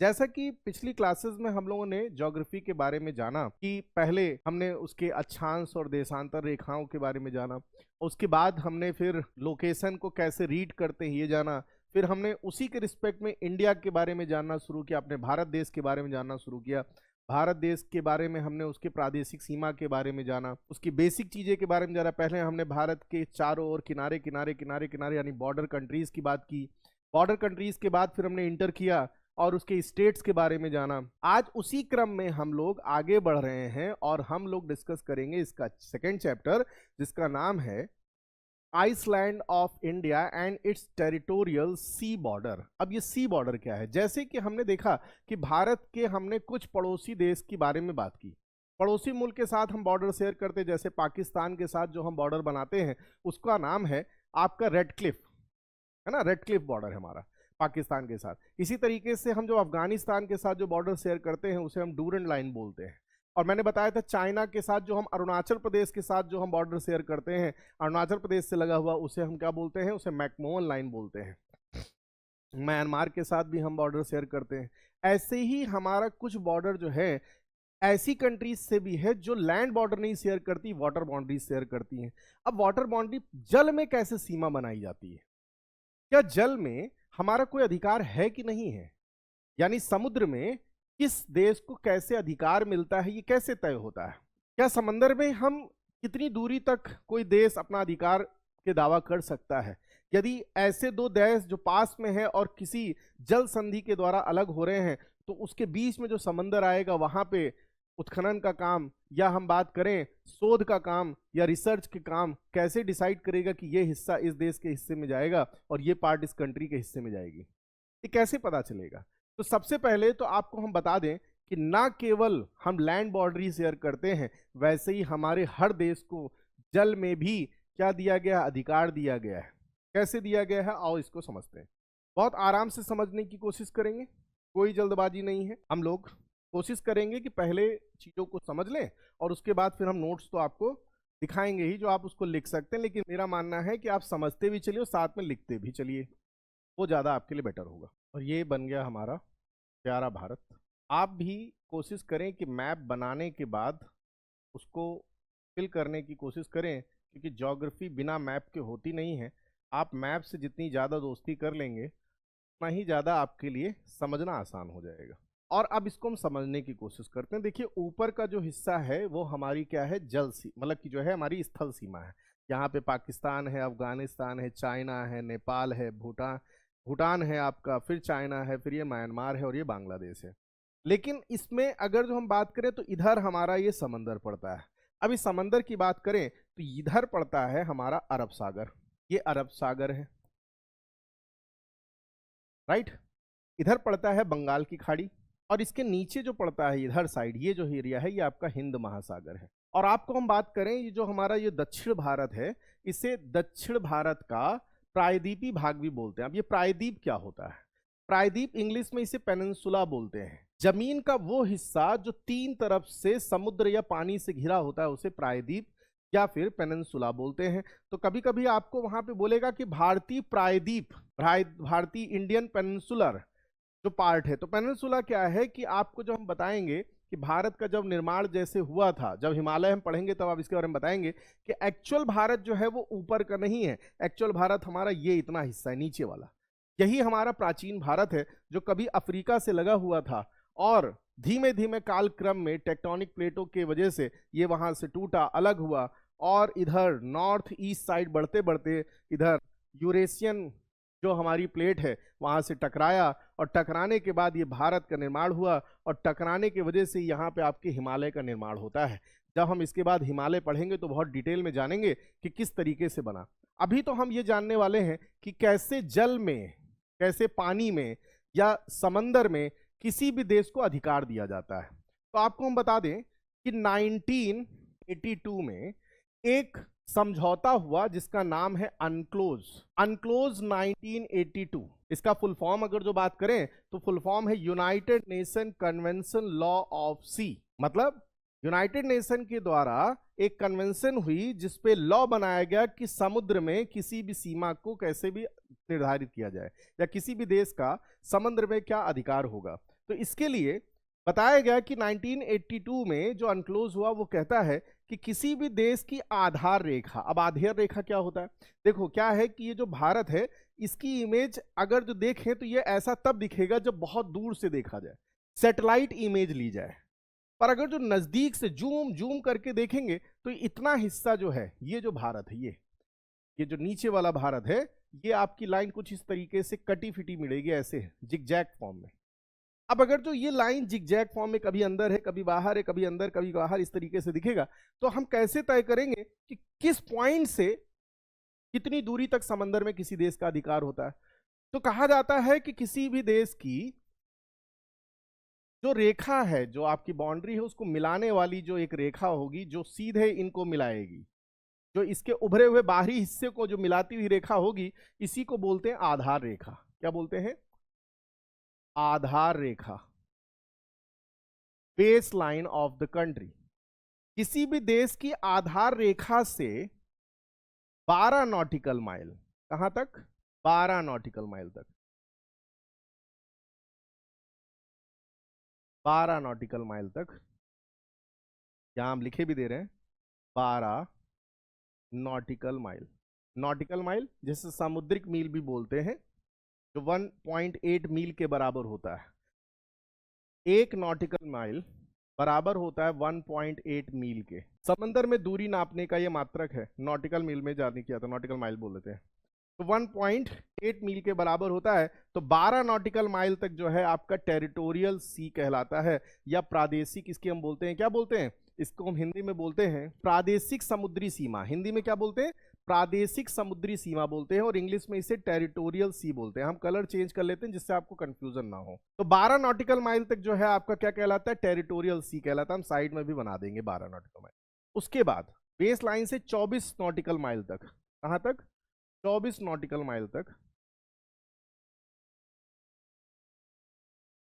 जैसा कि पिछली क्लासेस में हम लोगों ने ज्योग्राफी के बारे में जाना कि पहले हमने उसके अक्षांश और देशांतर रेखाओं के बारे में जाना, उसके बाद हमने फिर लोकेशन को कैसे रीड करते हैं ये जाना, फिर हमने उसी के रिस्पेक्ट में इंडिया के बारे में जानना शुरू किया, अपने भारत देश के बारे में जानना शुरू किया। भारत देश के बारे में हमने उसके प्रादेशिक सीमा के बारे में जाना, उसकी बेसिक चीजें के बारे में जाना। पहले हमने भारत के चारों ओर किनारे किनारे किनारे किनारे यानी बॉर्डर कंट्रीज की बात की। बॉर्डर कंट्रीज के बाद फिर हमने इंटर किया और उसके स्टेट्स के बारे में जाना। आज उसी क्रम में हम लोग आगे बढ़ रहे हैं और हम लोग डिस्कस करेंगे इसका सेकेंड चैप्टर, जिसका नाम है island of India and its territorial sea border. अब ये सी बॉर्डर क्या है? जैसे कि हमने देखा कि भारत के हमने कुछ पड़ोसी देश के बारे में बात की। पड़ोसी मुल्क के साथ हम बॉर्डर शेयर करते, जैसे पाकिस्तान के साथ जो हम बॉर्डर बनाते हैं उसका नाम है आपका रेड क्लिफ, है ना। रेड क्लिफ बॉर्डर है हमारा पाकिस्तान के साथ। इसी तरीके से हम जो अफगानिस्तान के साथ जो बॉर्डर शेयर करते हैं उसे हम डूरन लाइन बोलते हैं। और मैंने बताया था चाइना के साथ जो हम अरुणाचल प्रदेश के साथ जो हम बॉर्डर शेयर करते हैं, अरुणाचल प्रदेश से लगा हुआ, उसे हम क्या बोलते हैं? उसे मैकमोहन लाइन बोलते हैं। म्यांमार के साथ भी हम बॉर्डर शेयर करते हैं। ऐसे ही हमारा कुछ बॉर्डर जो है ऐसी कंट्रीज से भी है जो लैंड बॉर्डर नहीं शेयर करती, वाटर बाउंड्री शेयर करती हैं। अब वाटर बाउंड्री जल में कैसे सीमा बनाई जाती है? क्या जल में हमारा कोई अधिकार है कि नहीं है? यानी समुद्र में किस देश को कैसे अधिकार मिलता है, ये कैसे तय होता है? क्या समंदर में हम कितनी दूरी तक कोई देश अपना अधिकार के दावा कर सकता है? यदि ऐसे दो देश जो पास में है और किसी जल संधि के द्वारा अलग हो रहे हैं, तो उसके बीच में जो समंदर आएगा वहां पे उत्खनन का काम या हम बात करें शोध का काम या रिसर्च के काम कैसे डिसाइड करेगा कि ये हिस्सा इस देश के हिस्से में जाएगा और ये पार्ट इस कंट्री के हिस्से में जाएगी? ये कैसे पता चलेगा? तो सबसे पहले तो आपको हम बता दें कि ना केवल हम लैंड बाउंड्री शेयर करते हैं, वैसे ही हमारे हर देश को जल में भी क्या दिया गया? अधिकार दिया गया है। कैसे दिया गया है आओ इसको समझते हैं। बहुत आराम से समझने की कोशिश करेंगे, कोई जल्दबाजी नहीं है। हम लोग कोशिश करेंगे कि पहले चीज़ों को समझ लें और उसके बाद फिर हम नोट्स तो आपको दिखाएंगे ही जो आप उसको लिख सकते हैं, लेकिन मेरा मानना है कि आप समझते भी चलिए और साथ में लिखते भी चलिए, वो ज़्यादा आपके लिए बेटर होगा। और ये बन गया हमारा प्यारा भारत। आप भी कोशिश करें कि मैप बनाने के बाद उसको फिल करने की कोशिश करें, क्योंकि ज्योग्राफी बिना मैप के होती नहीं है। आप मैप से जितनी ज़्यादा दोस्ती कर लेंगे उतना ही ज़्यादा आपके लिए समझना आसान हो जाएगा। और अब इसको हम समझने की कोशिश करते हैं। देखिए ऊपर का जो हिस्सा है वो हमारी क्या है? जल सी मतलब कि जो है हमारी स्थल सीमा है। यहाँ पे पाकिस्तान है, अफगानिस्तान है, चाइना है, नेपाल है, भूटान भूटान है आपका, फिर चाइना है, फिर ये म्यांमार है और ये बांग्लादेश है। लेकिन इसमें अगर जो हम बात करें तो इधर हमारा ये समंदर पड़ता है। अब इस समंदर की बात करें तो इधर पड़ता है हमारा अरब सागर। ये अरब सागर है, राइट। इधर पड़ता है बंगाल की खाड़ी और इसके नीचे जो पड़ता है इधर साइड, ये जो एरिया है ये आपका हिंद महासागर है। और आपको हम बात करें ये जो हमारा ये दक्षिण भारत है, इसे दक्षिण भारत का प्रायद्वीपीय भाग भी बोलते हैं। अब ये प्रायद्वीप क्या होता है? प्रायद्वीप इंग्लिश में इसे पेनिनसुला बोलते हैं। जमीन का वो हिस्सा जो तीन तरफ से समुद्र या पानी से घिरा होता है उसे प्रायद्वीप या फिर पेनिनसुला बोलते हैं। तो कभी कभी आपको वहां पे बोलेगा कि भारतीय प्रायद्वीप, भारतीय इंडियन पेनिनसुलर जो पार्ट है। तो पेनिनसुला क्या है कि आपको जो हम बताएंगे कि भारत का जब निर्माण जैसे हुआ था, जब हिमालय हम पढ़ेंगे तब आप इसके बारे में बताएंगे कि एक्चुअल भारत जो है वो ऊपर का नहीं है। एक्चुअल भारत हमारा ये इतना हिस्सा है नीचे वाला, यही हमारा प्राचीन भारत है जो कभी अफ्रीका से लगा हुआ था और धीमे धीमे काल क्रम में टेक्टोनिक प्लेटों के वजह से ये वहां से टूटा, अलग हुआ और इधर नॉर्थ ईस्ट साइड बढ़ते बढ़ते इधर यूरेशियन जो हमारी प्लेट है वहां से टकराया और टकराने के बाद ये भारत का निर्माण हुआ और टकराने की वजह से यहाँ पे आपके हिमालय का निर्माण होता है। जब हम इसके बाद हिमालय पढ़ेंगे तो बहुत डिटेल में जानेंगे कि किस तरीके से बना। अभी तो हम ये जानने वाले हैं कि कैसे जल में, कैसे पानी में या समंदर में किसी भी देश को अधिकार दिया जाता है। तो आपको हम बता दें कि 1982 में एक समझौता हुआ जिसका नाम है अनक्लोज। अनक्लोज 1982, इसका फुल फॉर्म अगर जो बात करें तो फुल फॉर्म है United Nation Convention law of sea. मतलब यूनाइटेड नेशन के द्वारा एक कन्वेंशन हुई जिसपे लॉ बनाया गया कि समुद्र में किसी भी सीमा को कैसे भी निर्धारित किया जाए या किसी भी देश का समुद्र में क्या अधिकार होगा। तो इसके लिए बताया गया कि 1982 में जो अनक्लोज हुआ वो कहता है कि किसी भी देश की आधार रेखा, अब आधार रेखा क्या होता है, देखो क्या है कि ये जो भारत है इसकी इमेज अगर जो देखें तो ये ऐसा तब दिखेगा जब बहुत दूर से देखा जाए, सैटेलाइट इमेज ली जाए। पर अगर जो नजदीक से जूम जूम करके देखेंगे तो इतना हिस्सा जो है, ये जो भारत है, ये जो नीचे वाला भारत है, ये आपकी लाइन कुछ इस तरीके से कटी फिटी मिलेगी, ऐसे जिगजैग फॉर्म में। अब अगर जो ये लाइन जिगजैग फॉर्म में कभी अंदर है कभी बाहर है, कभी अंदर कभी बाहर, इस तरीके से दिखेगा, तो हम कैसे तय करेंगे कि किस पॉइंट से कितनी दूरी तक समंदर में किसी देश का अधिकार होता है। तो कहा जाता है कि किसी भी देश की जो रेखा है, जो आपकी बाउंड्री है, उसको मिलाने वाली जो एक रेखा होगी जो सीधे इनको मिलाएगी, जो इसके उभरे हुए बाहरी हिस्से को जो मिलाती हुई रेखा होगी, इसी को बोलते हैं आधार रेखा। क्या बोलते हैं? आधार रेखा, base line of the country. किसी भी देश की आधार रेखा से 12 नॉटिकल माइल, कहां तक? 12 नॉटिकल माइल तक, 12 नॉटिकल माइल तक, यहां हम लिखे भी दे रहे हैं 12 नॉटिकल माइल। नॉटिकल माइल जिसे सामुद्रिक मील भी बोलते हैं, जो 1.8 मील के बराबर होता है। एक नॉटिकल माइल बराबर होता है 1.8 मील के। समंदर में दूरी नापने का ये मात्रक है, नॉटिकल मील में जाने किया तो नॉटिकल माइल बोल देते हैं। तो 1.8 मील के बराबर होता है। तो 12 नॉटिकल माइल तक जो है आपका टेरिटोरियल सी कहलाता है, या प्रादेशिक, इसकी हम बोलते हैं, क्या बोलते हैं इसको? हम हिंदी में बोलते हैं प्रादेशिक समुद्री सीमा। हिंदी में क्या बोलते हैं? प्रादेशिक समुद्री सीमा बोलते हैं, और इंग्लिश में इसे टेरिटोरियल सी बोलते हैं। हम कलर चेंज कर लेते हैं जिससे आपको कंफ्यूजन ना हो। तो 12 नॉटिकल माइल तक जो है आपका क्या कहलाता है? टेरिटोरियल सी कहलाता है। हम साइड में भी बना देंगे 12 नॉटिकल माइल। उसके बाद बेस लाइन से 24 नॉटिकल माइल तक, कहां तक? 24 नॉटिकल माइल तक।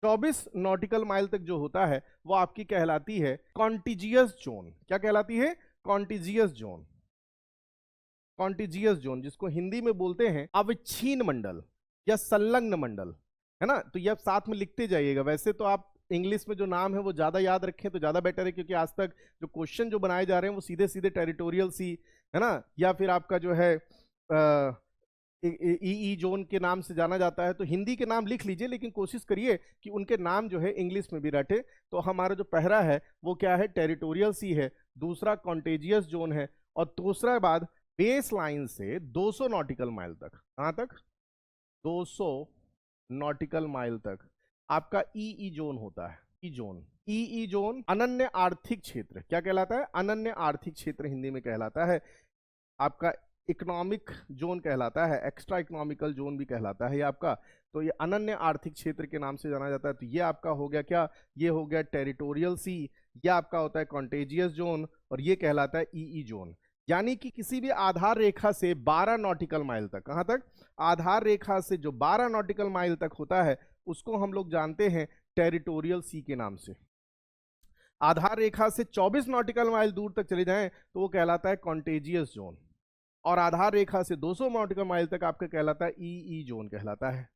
24 नॉटिकल माइल तक जो होता है वो आपकी कहलाती है कॉन्टिजियस जोन। क्या कहलाती है? Contiguous zone. कॉन्टिजियस जोन जिसको हिंदी में बोलते हैं अविच्छिन्न मंडल या संलग्न मंडल, है ना? तो ये आप साथ में लिखते जाइएगा। वैसे तो आप इंग्लिश में जो नाम है वो ज्यादा याद रखें तो ज्यादा बेटर है, क्योंकि आज तक जो क्वेश्चन जो बनाए जा रहे हैं वो सीधे सीधे टेरिटोरियल सी, है ना, या फिर आपका जो है ई जोन के नाम से जाना जाता है। तो हिंदी के नाम लिख लीजिए, लेकिन कोशिश करिए कि उनके नाम जो है इंग्लिश में भी रटे। तो हमारा जो पहला है वो क्या है? टेरिटोरियल सी है, दूसरा कॉन्टेजियस जोन है, और दूसरा बाद बेस लाइन से 200 नॉटिकल माइल तक। कहां तक? 200 नॉटिकल माइल तक आपका ई जोन होता है। ई जोन, ई जोन अनन्य आर्थिक क्षेत्र। क्या कहलाता है? अनन्य आर्थिक क्षेत्र हिंदी में कहलाता है। आपका इकोनॉमिक जोन कहलाता है, एक्स्ट्रा इकोनॉमिकल जोन भी कहलाता है ये आपका। तो ये अनन्य आर्थिक क्षेत्र के नाम से जाना जाता है। तो ये आपका हो गया क्या? ये हो गया टेरिटोरियल सी, ये आपका होता है कॉन्टेजियस जोन, और ये कहलाता है ई जोन। यानी कि किसी भी आधार रेखा से 12 नॉटिकल माइल तक, कहां तक? आधार रेखा से जो 12 नॉटिकल माइल तक होता है उसको हम लोग जानते हैं टेरिटोरियल सी के नाम से। आधार रेखा से 24 नॉटिकल माइल दूर तक चले जाएं तो वो कहलाता है कॉन्टेजियस जोन, और आधार रेखा से 200 नॉटिकल माइल तक आपका कहलाता है ई जोन कहलाता है।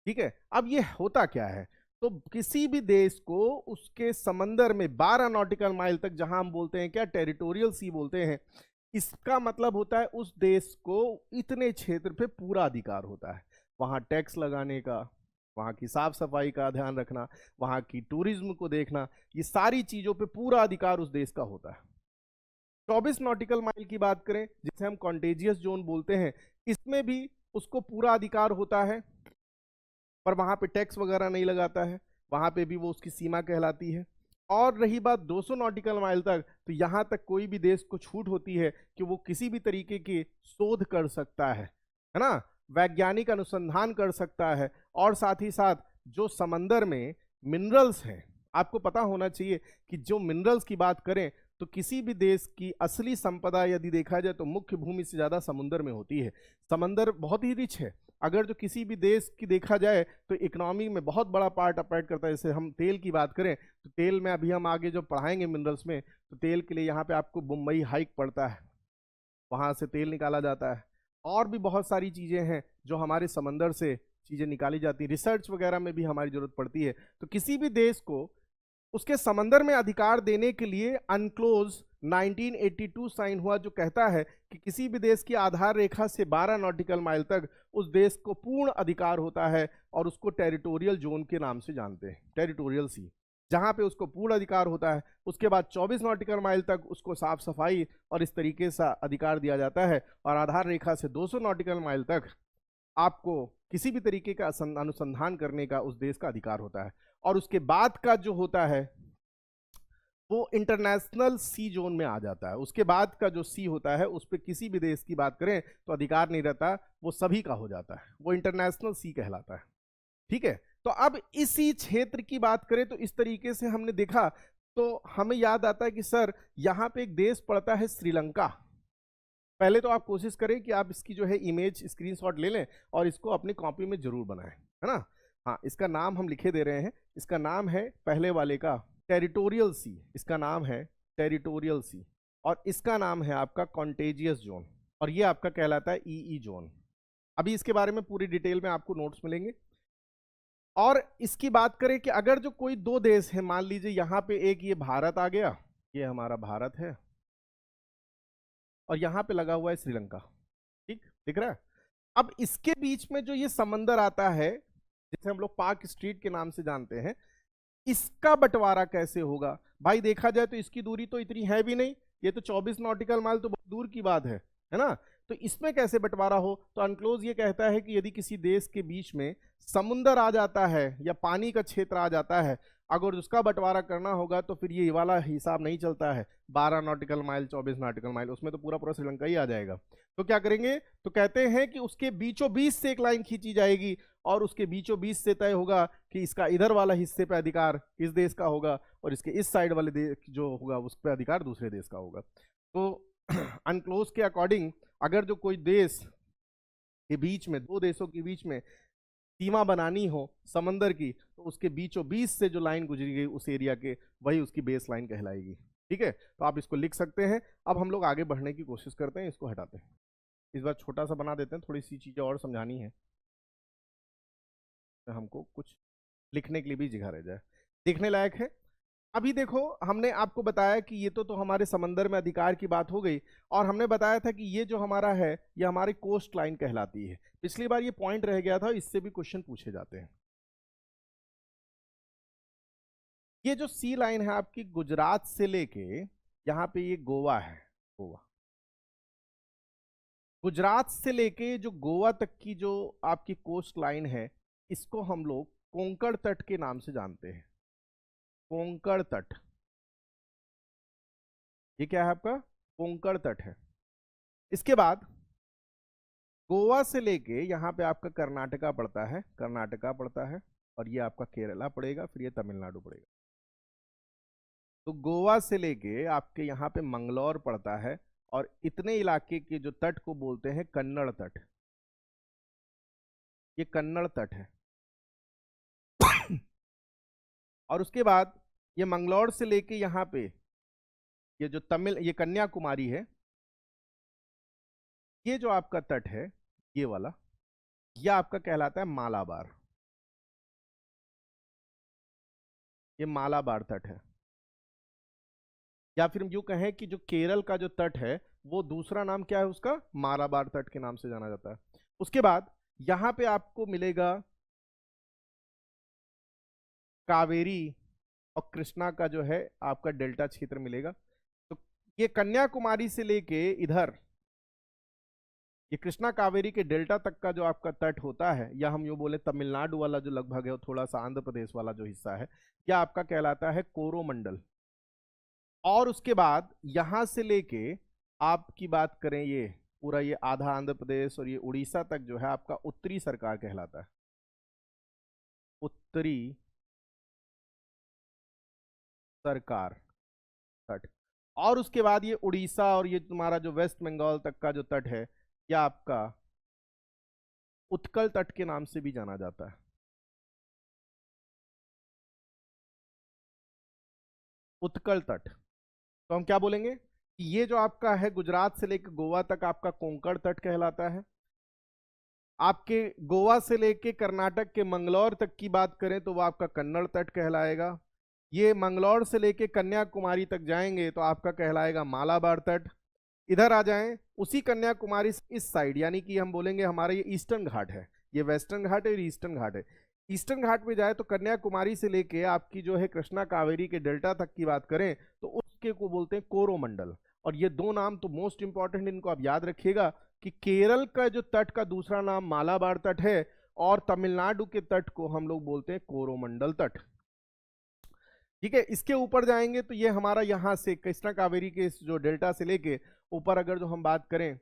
ठीक है, अब ये होता क्या है? तो किसी भी देश को उसके समंदर में 12 नॉटिकल माइल तक, जहां हम बोलते हैं क्या? टेरिटोरियल सी बोलते हैं, इसका मतलब होता है उस देश को इतने क्षेत्र पे पूरा अधिकार होता है। वहां टैक्स लगाने का, वहां की साफ सफाई का ध्यान रखना, वहां की टूरिज्म को देखना, ये सारी चीजों पे पूरा अधिकार उस देश का होता है। 24 नॉटिकल माइल की बात करें, जिसे हम कॉन्टेजियस जोन बोलते हैं, इसमें भी उसको पूरा अधिकार होता है, पर वहां पे टैक्स वगैरह नहीं लगाता है, वहां पे भी वो उसकी सीमा कहलाती है। और रही बात 200 नॉटिकल माइल तक, तो यहां तक कोई भी देश को छूट होती है कि वो किसी भी तरीके की शोध कर सकता है ना, वैज्ञानिक अनुसंधान कर सकता है, और साथ ही साथ जो समंदर में मिनरल्स हैं, आपको पता होना चाहिए कि जो मिनरल्स की बात करें तो किसी भी देश की असली संपदा यदि देखा जाए तो मुख्य भूमि से ज्यादा समुद्र में होती है। समंदर बहुत ही रिच है। अगर जो किसी भी देश की देखा जाए तो इकोनॉमी में बहुत बड़ा पार्ट अपार्ट करता है। जैसे हम तेल की बात करें तो तेल में अभी हम आगे जो पढ़ाएंगे मिनरल्स में, तो तेल के लिए यहाँ पे आपको मुंबई हाइक पड़ता है, वहां से तेल निकाला जाता है। और भी बहुत सारी चीजें हैं जो हमारे समंदर से चीजें निकाली जाती हैं, रिसर्च वगैरह में भी हमारी जरूरत पड़ती है। तो किसी भी देश को उसके समंदर में अधिकार देने के लिए अनक्लोज 1982 साइन हुआ, जो कहता है कि किसी भी देश की आधार रेखा से 12 नॉटिकल माइल तक उस देश को पूर्ण अधिकार होता है, और उसको टेरिटोरियल जोन के नाम से जानते हैं, टेरिटोरियल सी, जहां पे उसको पूर्ण अधिकार होता है। उसके बाद 24 नॉटिकल माइल तक उसको साफ सफाई और इस तरीके से अधिकार दिया जाता है, और आधार रेखा से 200 नॉटिकल माइल तक आपको किसी भी तरीके का अनुसंधान करने का उस देश का अधिकार होता है। और उसके बाद का जो होता है वो इंटरनेशनल सी जोन में आ जाता है। उसके बाद का जो सी होता है उस पर किसी भी देश की बात करें तो अधिकार नहीं रहता, वो सभी का हो जाता है, वो इंटरनेशनल सी कहलाता है। ठीक है, तो अब इसी क्षेत्र की बात करें तो इस तरीके से हमने देखा, तो हमें याद आता है कि सर यहाँ पे एक देश पड़ता है श्रीलंका। पहले तो आप कोशिश करें कि आप इसकी जो है इमेज स्क्रीनशॉट ले लें और इसको अपनी कॉपी में जरूर बनाएं, है ना। हाँ, इसका नाम हम लिखे दे रहे हैं, इसका नाम है पहले वाले का टेरिटोरियल सी, इसका नाम है टेरिटोरियल सी, और इसका नाम है आपका कॉन्टेजियस जोन, और ये आपका कहलाता है ईई जोन। अभी इसके बारे में पूरी डिटेल में आपको नोट्स मिलेंगे। और इसकी बात करें कि अगर जो कोई दो देश है, मान लीजिए यहाँ पे एक ये भारत आ गया, ये हमारा भारत है, और यहाँ पे लगा हुआ है श्रीलंका, ठीक दिख रहा है। अब इसके बीच में जो ये समंदर आता है, जिसे हम लोग पाक स्ट्रीट के नाम से जानते हैं, इसका बंटवारा कैसे होगा? भाई देखा जाए तो इसकी दूरी तो इतनी है भी नहीं, ये तो 24 नॉटिकल माइल तो बहुत दूर की बात है ना। तो इसमें कैसे बंटवारा हो? तो अनक्लोज ये कहता है कि यदि किसी देश के बीच में समुंदर आ जाता है या पानी का क्षेत्र आ जाता है, अगर उसका बंटवारा करना होगा तो फिर ये वाला हिसाब नहीं चलता है, 12 नॉटिकल माइल 24 नॉटिकल माइल, उसमें तो पूरा पूरा श्रीलंका ही आ जाएगा। तो क्या करेंगे? तो कहते हैं कि उसके बीचों बीच से एक लाइन खींची जाएगी, और उसके बीचों बीच से तय होगा कि इसका इधर वाला हिस्से पे अधिकार इस देश का होगा, और इसके इस साइड वाले देश जो होगा उस पर अधिकार दूसरे देश का होगा। तो अनक्लोज के अकॉर्डिंग अगर जो कोई देश के बीच में, दो देशों के बीच में सीमा बनानी हो समंदर की, तो उसके बीचों बीच से जो लाइन गुजरी गई उस एरिया के, वही उसकी बेस लाइन कहलाएगी। ठीक है, तो आप इसको लिख सकते हैं। अब हम लोग आगे बढ़ने की कोशिश करते हैं, इसको हटाते हैं, इस बार छोटा सा बना देते हैं, थोड़ी सी चीजें और समझानी है, तो हमको कुछ लिखने के लिए भी जगह रह जाए, देखने लायक है। अभी देखो, हमने आपको बताया कि ये तो हमारे समंदर में अधिकार की बात हो गई, और हमने बताया था कि ये जो हमारा है ये हमारी कोस्ट लाइन कहलाती है। पिछली बार ये पॉइंट रह गया था, इससे भी क्वेश्चन पूछे जाते हैं। ये जो सी लाइन है आपकी गुजरात से लेके यहाँ पे ये गोवा है, गोवा, गुजरात से लेके जो गोवा तक की जो आपकी कोस्ट लाइन है, इसको हम लोग कोंकण तट के नाम से जानते हैं। कोंकण तट, ये क्या है आपका? कोंकण तट है। इसके बाद गोवा से लेके यहाँ पे आपका कर्नाटका पड़ता है, कर्नाटका पड़ता है, और ये आपका केरला पड़ेगा, फिर ये तमिलनाडु पड़ेगा। तो गोवा से लेके आपके यहाँ पे मंगलौर पड़ता है, और इतने इलाके के जो तट को बोलते हैं कन्नड़ तट, ये कन्नड़ तट है। और उसके बाद ये मंगलौर से लेके यहाँ पे ये जो तमिल, ये कन्याकुमारी है, ये जो आपका तट है ये वाला, ये आपका कहलाता है मालाबार, ये मालाबार तट है। या फिर हम यूं कहें कि जो केरल का जो तट है वो दूसरा नाम क्या है उसका? मालाबार तट के नाम से जाना जाता है। उसके बाद यहां पे आपको मिलेगा कावेरी और कृष्णा का जो है आपका डेल्टा क्षेत्र मिलेगा। तो ये कन्याकुमारी से लेके इधर ये कृष्णा कावेरी के डेल्टा तक का जो आपका तट होता है, या हम यूं बोले तमिलनाडु वाला जो लगभग है, थोड़ा सा आंध्र प्रदेश वाला जो हिस्सा है, यह आपका कहलाता है कोरोमंडल। और उसके बाद यहां से लेके आपकी बात करें, ये पूरा ये आधा आंध्र प्रदेश और ये उड़ीसा तक जो है आपका उत्तरी सरकार कहलाता है, उत्तरी सरकार तट। और उसके बाद ये उड़ीसा और ये तुम्हारा जो वेस्ट बंगाल तक का जो तट है, यह आपका उत्कल तट के नाम से भी जाना जाता है, उत्कल तट। तो हम क्या बोलेंगे कि ये जो आपका है गुजरात से लेकर गोवा तक आपका कोंकण तट कहलाता है, आपके गोवा से लेके कर्नाटक के मंगलौर तक की बात करें तो वो आपका कन्नड़ तट कहलाएगा। ये मंगलौर से लेके कन्याकुमारी तक जाएंगे तो आपका कहलाएगा मालाबार तट। इधर आ जाएं, उसी कन्याकुमारी से इस साइड, यानी कि हम बोलेंगे हमारा ये ईस्टर्न घाट है, ये वेस्टर्न घाट है और ईस्टर्न घाट है। ईस्टर्न घाट में जाए तो कन्याकुमारी से लेके आपकी जो है कृष्णा कावेरी के डेल्टा तक की बात करें तो उसके को बोलते हैं कोरोमंडल। और ये दो नाम तो मोस्ट इंपॉर्टेंट, इनको आप याद रखिएगा कि केरल का जो तट का दूसरा नाम मालाबार तट है और तमिलनाडु के तट को हम लोग बोलते हैं कोरोमंडल तट। ठीक है, इसके ऊपर जाएंगे तो ये हमारा यहां से कृष्णा कावेरी के जो डेल्टा से लेके ऊपर अगर जो हम बात करें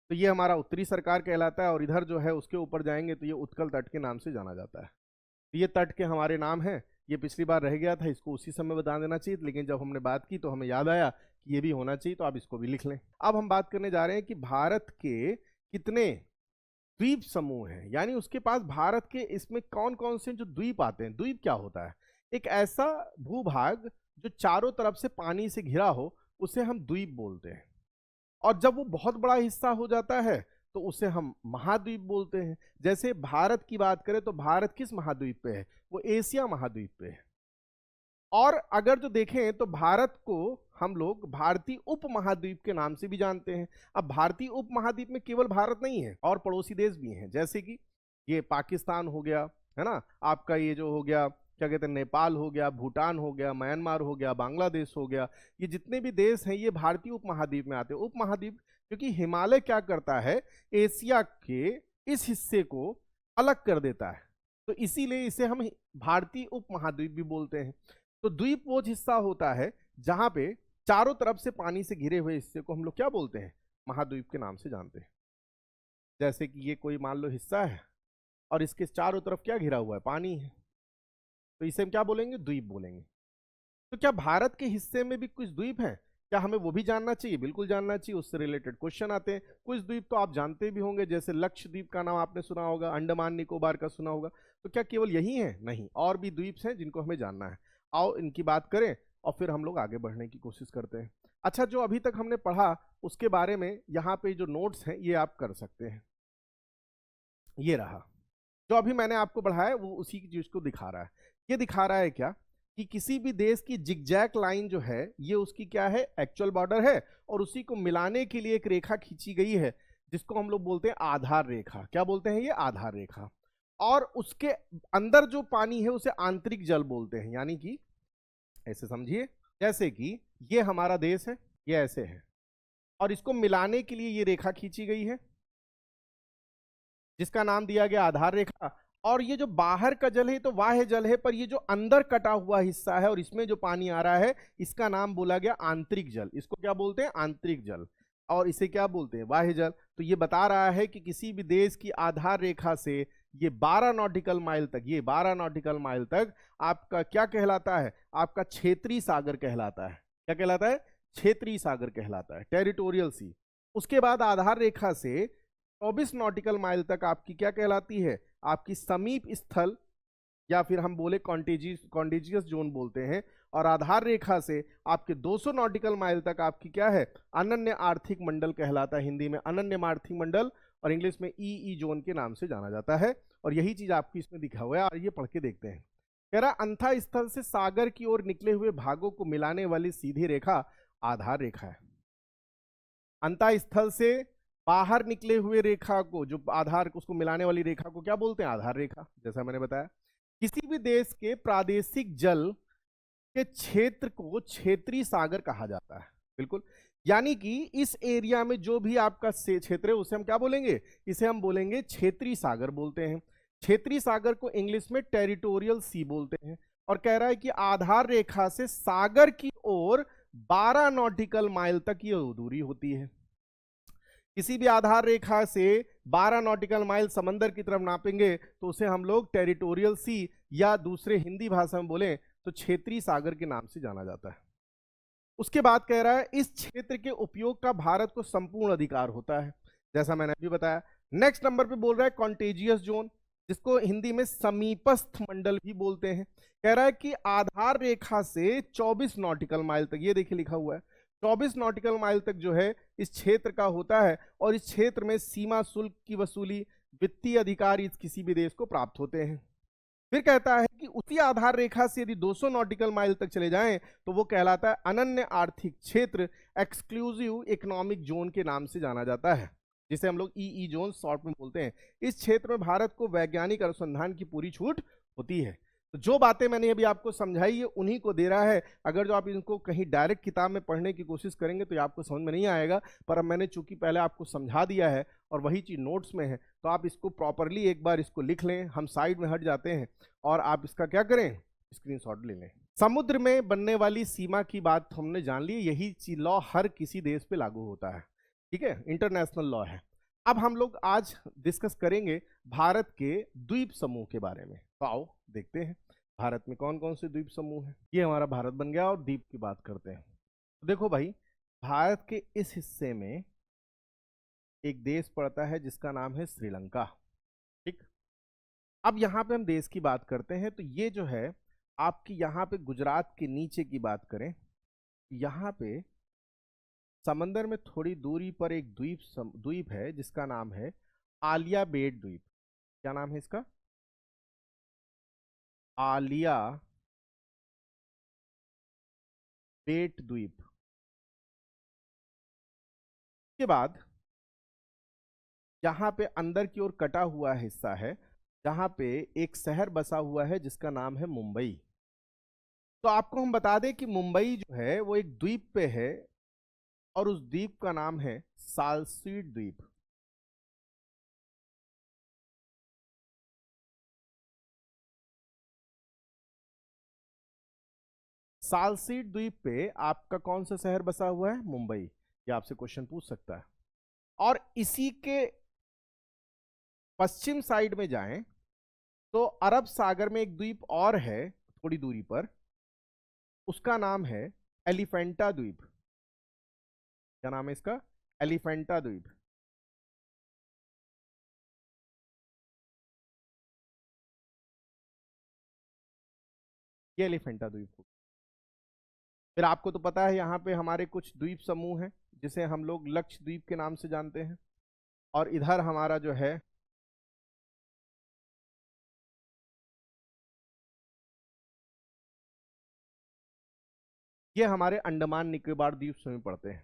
तो ये हमारा उत्तरी सरकार कहलाता है, और इधर जो है उसके ऊपर जाएंगे तो ये उत्कल तट के नाम से जाना जाता है। तो ये तट के हमारे नाम हैं। ये पिछली बार रह गया था, इसको उसी समय बता देना चाहिए, लेकिन जब हमने बात की तो हमें याद आया कि ये भी होना चाहिए, तो आप इसको भी लिख लें। अब हम बात करने जा रहे हैं कि भारत के कितने द्वीप समूह हैं, यानी उसके पास भारत के इसमें कौन कौन से जो द्वीप आते हैं। द्वीप क्या होता है? एक ऐसा भूभाग जो चारों तरफ से पानी से घिरा हो, उसे हम द्वीप बोलते हैं। और जब वो बहुत बड़ा हिस्सा हो जाता है तो उसे हम महाद्वीप बोलते हैं। जैसे भारत की बात करें तो भारत किस महाद्वीप पे है? वो एशिया महाद्वीप पे है। और अगर जो देखें तो भारत को हम लोग भारतीय उप महाद्वीप के नाम से भी जानते हैं। अब भारतीय उप महाद्वीप में केवल भारत नहीं है, और पड़ोसी देश भी हैं, जैसे कि ये पाकिस्तान हो गया, है ना, आपका ये जो हो गया क्या कहते हैं, नेपाल हो गया, भूटान हो गया, म्यांमार हो गया, बांग्लादेश हो गया। ये जितने भी देश हैं ये भारतीय उप महाद्वीप में आते हैं। उप महाद्वीप क्योंकि हिमालय क्या करता है, एशिया के इस हिस्से को अलग कर देता है, तो इसीलिए इसे हम भारतीय उप महाद्वीप भी बोलते हैं। तो द्वीप वो हिस्सा होता है जहां पे चारों तरफ से पानी से घिरे हुए हिस्से को हम लोग क्या बोलते हैं? महाद्वीप के नाम से जानते हैं। जैसे कि ये कोई मान लो हिस्सा है और इसके चारों तरफ क्या घिरा हुआ है? पानी है, तो इसे हम क्या बोलेंगे? द्वीप बोलेंगे। तो क्या भारत के हिस्से में भी कुछ द्वीप हैं? क्या हमें वो भी जानना चाहिए? बिल्कुल जानना चाहिए, उससे रिलेटेड क्वेश्चन आते हैं। कुछ द्वीप तो आप जानते भी होंगे, जैसे लक्षद्वीप का नाम आपने सुना होगा, अंडमान निकोबार का सुना होगा। तो क्या केवल यही है? नहीं, और भी द्वीप हैं जिनको हमें जानना है। आओ इनकी बात करें और फिर हम लोग आगे बढ़ने की कोशिश करते हैं। अच्छा, जो अभी तक हमने पढ़ा उसके बारे में यहाँ पे जो नोट्स हैं ये आप कर सकते हैं। ये रहा जो अभी मैंने आपको पढ़ाया, वो उसी की चीज को दिखा रहा है। ये दिखा रहा है क्या कि किसी भी देश की जिगजैग लाइन जो है ये उसकी क्या है? एक्चुअल बॉर्डर है, और उसी को मिलाने के लिए एक रेखा खींची गई है जिसको हम लोग बोलते हैं आधार रेखा। क्या बोलते हैं? ये आधार रेखा। और उसके अंदर जो पानी है उसे आंतरिक जल बोलते हैं। यानी कि ऐसे समझिए, जैसे कि ये हमारा देश है, ये ऐसे है, और इसको मिलाने के लिए ये रेखा खींची गई है जिसका नाम दिया गया आधार रेखा। और ये जो बाहर का जल है तो बाह्य जल है, पर ये जो अंदर कटा हुआ हिस्सा है और इसमें जो पानी आ रहा है इसका नाम बोला गया आंतरिक जल। इसको क्या बोलते हैं? आंतरिक जल। और इसे क्या बोलते हैं? बाह्य जल। तो ये बता रहा है कि किसी भी देश की आधार रेखा से ये 12 नॉटिकल माइल तक, ये 12 नॉटिकल माइल तक आपका क्या कहलाता है? आपका क्षेत्रीय सागर कहलाता है। क्या कहलाता है? क्षेत्रीय सागर कहलाता है, टेरिटोरियल सी। उसके बाद आधार रेखा से 24 नॉटिकल माइल तक आपकी क्या कहलाती है? आपकी समीप स्थल, या फिर हम बोले कॉन्टेजियस जोन बोलते हैं। और आधार रेखा से आपके 200 नॉटिकल माइल तक आपकी क्या है? अनन्य आर्थिक मंडल कहलाता है। हिंदी में अनन्य आर्थिक मंडल और इंग्लिश में ई जोन के नाम से जाना जाता है। और यही चीज आपकी इसमें दिखा हुआ है, और ये पढ़ के देखते हैं। कह रहा अंथा स्थल से सागर की ओर निकले हुए भागों को मिलाने वाली सीधी रेखा आधार रेखा है। अंता स्थल से बाहर निकले हुए रेखा को, जो आधार उसको मिलाने वाली रेखा को क्या बोलते हैं? आधार रेखा। जैसा मैंने बताया, किसी भी देश के प्रादेशिक जल के क्षेत्र को क्षेत्रीय सागर कहा जाता है। बिल्कुल, यानी कि इस एरिया में जो भी आपका क्षेत्र है उसे हम क्या बोलेंगे? इसे हम बोलेंगे क्षेत्रीय सागर बोलते हैं। क्षेत्रीय सागर को इंग्लिश में टेरिटोरियल सी बोलते हैं। और कह रहा है कि आधार रेखा से सागर की ओर 12 नॉटिकल माइल तक ये दूरी होती है। किसी भी आधार रेखा से 12 नॉटिकल माइल समंदर की तरफ नापेंगे तो उसे हम लोग टेरिटोरियल सी, या दूसरे हिंदी भाषा में बोलें तो क्षेत्रीय सागर के नाम से जाना जाता है। उसके बाद कह रहा है इस क्षेत्र के उपयोग का भारत को संपूर्ण अधिकार होता है, जैसा मैंने अभी बताया। नेक्स्ट नंबर पे बोल रहा है कॉन्टेजियस जोन, जिसको हिंदी में समीपस्थ मंडल भी बोलते हैं। कह रहा है कि आधार रेखा से 24 नॉटिकल माइल तक, ये देखिए लिखा हुआ है, 24 नॉटिकल माइल तक जो है इस क्षेत्र का होता है, और इस क्षेत्र में सीमा शुल्क की वसूली, वित्तीय अधिकार इस किसी भी देश को प्राप्त होते हैं। फिर कहता है कि उसी आधार रेखा से यदि 200 नॉटिकल माइल तक चले जाएं तो वो कहलाता है अनन्य आर्थिक क्षेत्र, एक्सक्लूसिव इकोनॉमिक जोन के नाम से जाना जाता है, जिसे हम लोग ईई जोन शॉर्ट में बोलते हैं। इस क्षेत्र में भारत को वैज्ञानिक अनुसंधान की पूरी छूट होती है। तो जो बातें मैंने अभी आपको समझाई ये उन्हीं को दे रहा है। अगर जो आप इनको कहीं डायरेक्ट किताब में पढ़ने की कोशिश करेंगे तो ये आपको समझ में नहीं आएगा, पर अब मैंने चूंकि पहले आपको समझा दिया है और वही चीज नोट्स में है, तो आप इसको प्रॉपरली एक बार इसको लिख लें। हम साइड में हट जाते हैं और आप इसका क्या करें, स्क्रीनशॉट ले लें। समुद्र में बनने वाली सीमा की बात हमने जान ली। यही लॉ हर किसी देश पे लागू होता है, ठीक है, इंटरनेशनल लॉ है। अब हम लोग आज डिस्कस करेंगे भारत के द्वीप समूह के बारे में। तो आओ देखते हैं भारत में कौन कौन से द्वीप समूह हैं। ये हमारा भारत बन गया और द्वीप की बात करते हैं। तो देखो भाई, भारत के इस हिस्से में एक देश पड़ता है जिसका नाम है श्रीलंका, ठीक। अब यहाँ पे हम देश की बात करते हैं, तो ये जो है आपकी यहाँ पे गुजरात के नीचे की बात करें, यहाँ पे समंदर में थोड़ी दूरी पर एक द्वीप है जिसका नाम है आलिया बेट द्वीप। क्या नाम है इसका? आलिया बेट द्वीप। के बाद यहाँ पे अंदर की ओर कटा हुआ हिस्सा है जहाँ पे एक शहर बसा हुआ है जिसका नाम है मुंबई। तो आपको हम बता दें कि मुंबई जो है वो एक द्वीप पे है और उस द्वीप का नाम है सालसीट द्वीप। सालसीट द्वीप पे आपका कौन सा शहर बसा हुआ है? मुंबई। ये आपसे क्वेश्चन पूछ सकता है। और इसी के पश्चिम साइड में जाएं तो अरब सागर में एक द्वीप और है थोड़ी दूरी पर, उसका नाम है एलिफेंटा द्वीप। क्या नाम है इसका? एलिफेंटा द्वीप। ये एलिफेंटा द्वीप। फिर आपको तो पता है यहाँ पे हमारे कुछ द्वीप समूह हैं जिसे हम लोग लक्षद्वीप के नाम से जानते हैं, और इधर हमारा जो है ये हमारे अंडमान निकोबार द्वीप समूह पड़ते हैं।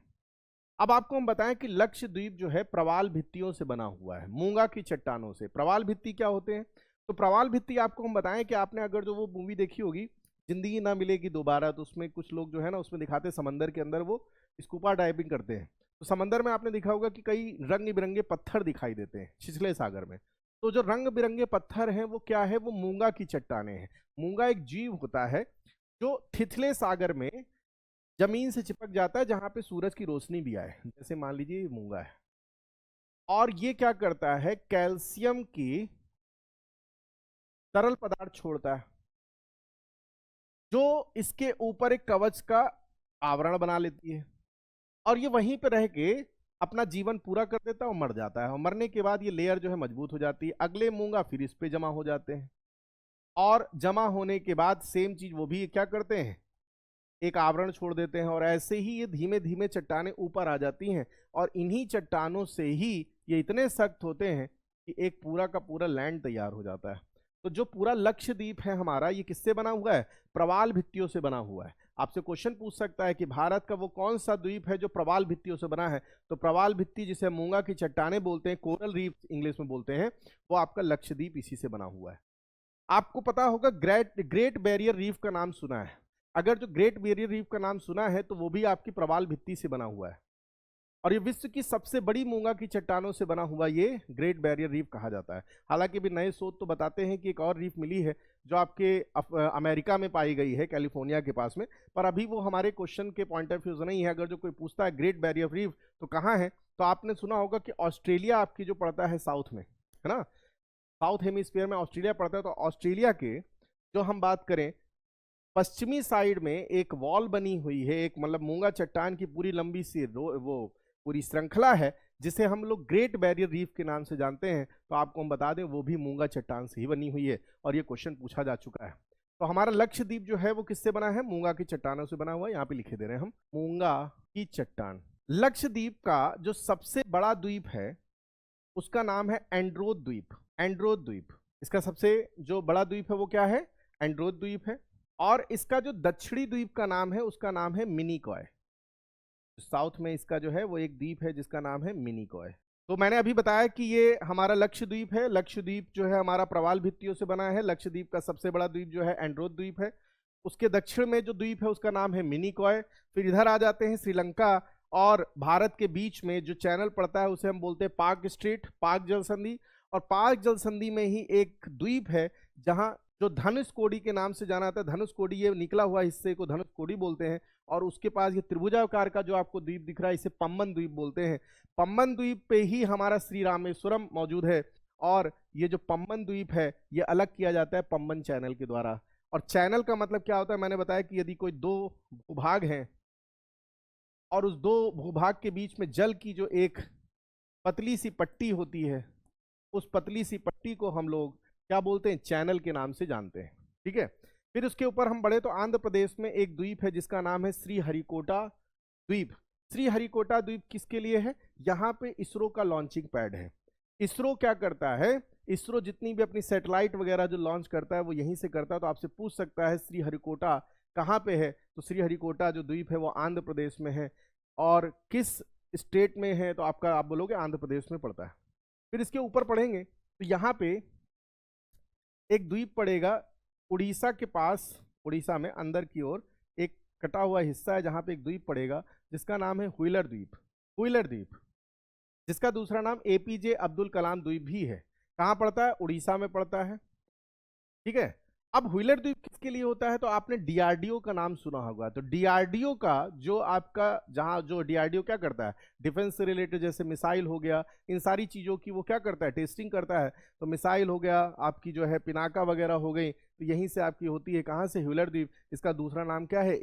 अब आपको हम बताएं कि लक्षद्वीप जो है प्रवाल भित्तियों से बना हुआ है, मूंगा की चट्टानों से। प्रवाल भित्ति क्या होते हैं? तो प्रवाल भित्ति आपको हम बताएं कि आपने अगर जो वो मूवी देखी होगी जिंदगी ना मिलेगी दोबारा, तो उसमें कुछ लोग जो है ना उसमें दिखाते हैं समंदर के अंदर वो स्कूबा डाइविंग करते हैं। तो समंदर में आपने देखा होगा कि कई रंग बिरंगे पत्थर दिखाई देते हैं छिछले सागर में। तो जो रंग बिरंगे पत्थर हैं वो क्या है? वो मूंगा की चट्टाने हैं। मूंगा एक जीव होता है जो थिथले सागर में जमीन से चिपक जाता है जहां पे सूरज की रोशनी भी आए, जैसे मान लीजिए ये मूंगा है। और ये क्या करता है? कैल्शियम की तरल पदार्थ छोड़ता है जो इसके ऊपर एक कवच का आवरण बना लेती है, और ये वहीं पे रह के अपना जीवन पूरा कर देता है और मर जाता है। और मरने के बाद ये लेयर जो है मजबूत हो जाती है, अगले मूंगा फिर इस पे जमा हो जाते हैं, और जमा होने के बाद सेम चीज वो भी क्या करते हैं? एक आवरण छोड़ देते हैं, और ऐसे ही ये धीमे धीमे चट्टानें ऊपर आ जाती हैं, और इन्हीं चट्टानों से ही ये इतने सख्त होते हैं कि एक पूरा का पूरा लैंड तैयार हो जाता है। तो जो पूरा लक्षद्वीप है हमारा, ये किससे बना हुआ है? प्रवाल भित्तियों से बना हुआ है। आपसे क्वेश्चन पूछ सकता है कि भारत का वो कौन सा द्वीप है जो प्रवाल भित्तियों से बना है? तो प्रवाल भित्ति जिसे मूंगा की चट्टानें बोलते हैं, कोरल रीफ इंग्लिश में बोलते हैं, वो आपका लक्षद्वीप इसी से बना हुआ है। आपको पता होगा ग्रेट बैरियर रीफ का नाम सुना है। अगर जो ग्रेट बैरियर रीफ का नाम सुना है तो वो भी आपकी प्रवाल भित्ति से बना हुआ है, और ये विश्व की सबसे बड़ी मूंगा की चट्टानों से बना हुआ ये ग्रेट बैरियर रीफ कहा जाता है। हालांकि भी नए शोध तो बताते हैं कि एक और रीफ मिली है जो आपके अमेरिका में पाई गई है, कैलिफोर्निया के पास में, पर अभी वो हमारे क्वेश्चन के पॉइंट ऑफ व्यू से नहीं है। अगर जो कोई पूछता है ग्रेट बैरियर रीफ तो कहाँ है, तो आपने सुना होगा कि ऑस्ट्रेलिया आपकी जो पड़ता है साउथ में, है ना, साउथ हेमिस्फीयर में ऑस्ट्रेलिया पड़ता है। तो ऑस्ट्रेलिया के जो हम बात करें पश्चिमी साइड में एक वॉल बनी हुई है, एक मतलब मूंगा चट्टान की पूरी लंबी सी वो पूरी श्रृंखला है जिसे हम लोग ग्रेट बैरियर रीफ के नाम से जानते हैं। तो आपको हम बता दें वो भी मूंगा चट्टान से ही बनी हुई है, और ये क्वेश्चन पूछा जा चुका है। तो हमारा लक्षद्वीप जो है वो किससे बना है? मूंगा की चट्टानों से बना हुआ है। यहाँ पे लिखे दे रहे हैं हम मूंगा की चट्टान। लक्षद्वीप का जो सबसे बड़ा द्वीप है उसका नाम है एंड्रोथ द्वीप। एंड्रोथ द्वीप इसका सबसे जो बड़ा द्वीप है वो क्या है? एंड्रोथ द्वीप है। और इसका जो दक्षिणी द्वीप का नाम है उसका नाम है मिनिकॉय। साउथ में इसका जो है वो एक द्वीप है जिसका नाम है मिनिकॉय। तो मैंने अभी बताया कि ये हमारा लक्षद्वीप है। लक्षद्वीप जो है हमारा प्रवाल भित्तियों से बना है। लक्षद्वीप का सबसे बड़ा द्वीप जो है एंड्रोथ द्वीप है। उसके दक्षिण में जो द्वीप है उसका नाम है मिनिकॉय। फिर इधर आ जाते हैं श्रीलंका और भारत के बीच में जो चैनल पड़ता है उसे हम बोलते हैं पाक स्ट्रेट, पाक जल संधि। और पाक जल संधि में ही एक द्वीप है जहां जो धनुषकोडी के नाम से जाना जाता है। धनुषकोडी, ये निकला हुआ हिस्से को धनुषकोडी बोलते हैं। और उसके पास ये त्रिभुजाकार का जो आपको द्वीप दिख रहा है इसे पम्बन द्वीप बोलते हैं। पम्बन द्वीप पे ही हमारा श्री रामेश्वरम मौजूद है। और ये जो पम्बन द्वीप है ये अलग किया जाता है पम्बन चैनल के द्वारा। और चैनल का मतलब क्या होता है? मैंने बताया कि यदि कोई दो भूभाग हैं और उस दो भूभाग के बीच में जल की जो एक पतली सी पट्टी होती है, उस पतली सी पट्टी को हम लोग क्या बोलते हैं? चैनल के नाम से जानते हैं। ठीक है। फिर उसके ऊपर हम बढ़े तो आंध्र प्रदेश में एक द्वीप है जिसका नाम है श्रीहरिकोटा द्वीप। श्रीहरिकोटा द्वीप किसके लिए है? यहाँ पे इसरो का लॉन्चिंग पैड है। इसरो क्या करता है? इसरो जितनी भी अपनी सैटेलाइट वगैरह जो लॉन्च करता है वो यहीं से करता है। तो आपसे पूछ सकता है श्रीहरिकोटा कहाँ पे है? तो श्रीहरिकोटा जो द्वीप है वो आंध्र प्रदेश में है। और किस स्टेट में है? तो आप बोलोगे आंध्र प्रदेश में पड़ता है। फिर इसके ऊपर पढ़ेंगे तो यहाँ पे एक द्वीप पड़ेगा उड़ीसा के पास। उड़ीसा में अंदर की ओर एक कटा हुआ हिस्सा है जहां पे एक द्वीप पड़ेगा जिसका नाम है व्हीलर द्वीप। व्हीलर द्वीप जिसका दूसरा नाम एपीजे अब्दुल कलाम द्वीप भी है। कहाँ पड़ता है? उड़ीसा में पड़ता है। ठीक है। अब व्हीलर द्वीप किसके लिए होता है? तो आपने डीआरडीओ का नाम सुना होगा। तो डीआरडीओ का जो आपका जहां जो डीआरडीओ क्या करता है? डिफेंस से रिलेटेड जैसे मिसाइल हो गया, इन सारी चीजों की वो क्या करता है? टेस्टिंग करता है। तो मिसाइल हो गया, आपकी जो है पिनाका वगैरह हो गई, तो यहीं से आपकी होती है। कहाँ से? व्हीलर द्वीप। इसका दूसरा नाम क्या है?